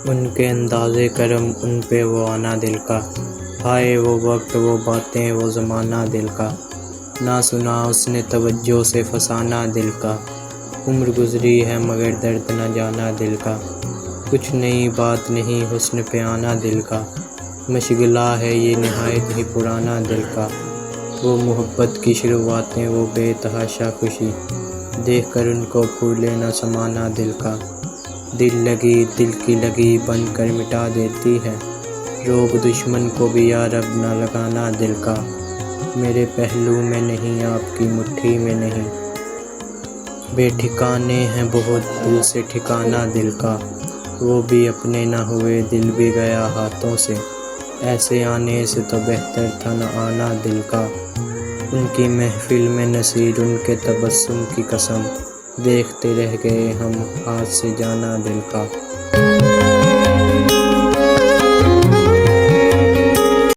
ان کے انداز کرم ان پہ وہ آنا دل کا، ہائے وہ وقت وہ باتیں وہ زمانہ دل کا، نہ سنا اس نے توجہ سے فسانہ دل کا، عمر گزری ہے مگر درد نہ جانا دل کا، کچھ نئی بات نہیں حسن پہ آنا دل کا، مشغلہ ہے یہ نہایت ہی پرانا دل کا، وہ محبت کی شروعاتیں وہ بے تحاشا خوشی، دیکھ کر ان کو پھولے نہ سمانا دل کا، دل لگی دل کی لگی بن کر مٹا دیتی ہے، روگ دشمن کو بھی یا رب نہ لگانا دل کا، میرے پہلو میں نہیں آپ کی مٹھی میں نہیں، بے ٹھکانے ہیں بہت دل سے ٹھکانا دل کا، وہ بھی اپنے نہ ہوئے دل بھی گیا ہاتھوں سے، ایسے آنے سے تو بہتر تھا نہ آنا دل کا، ان کی محفل میں نصیر ان کے تبسم کی قسم، دیکھتے رہ گئے ہم ہاتھ سے جانا دل کا۔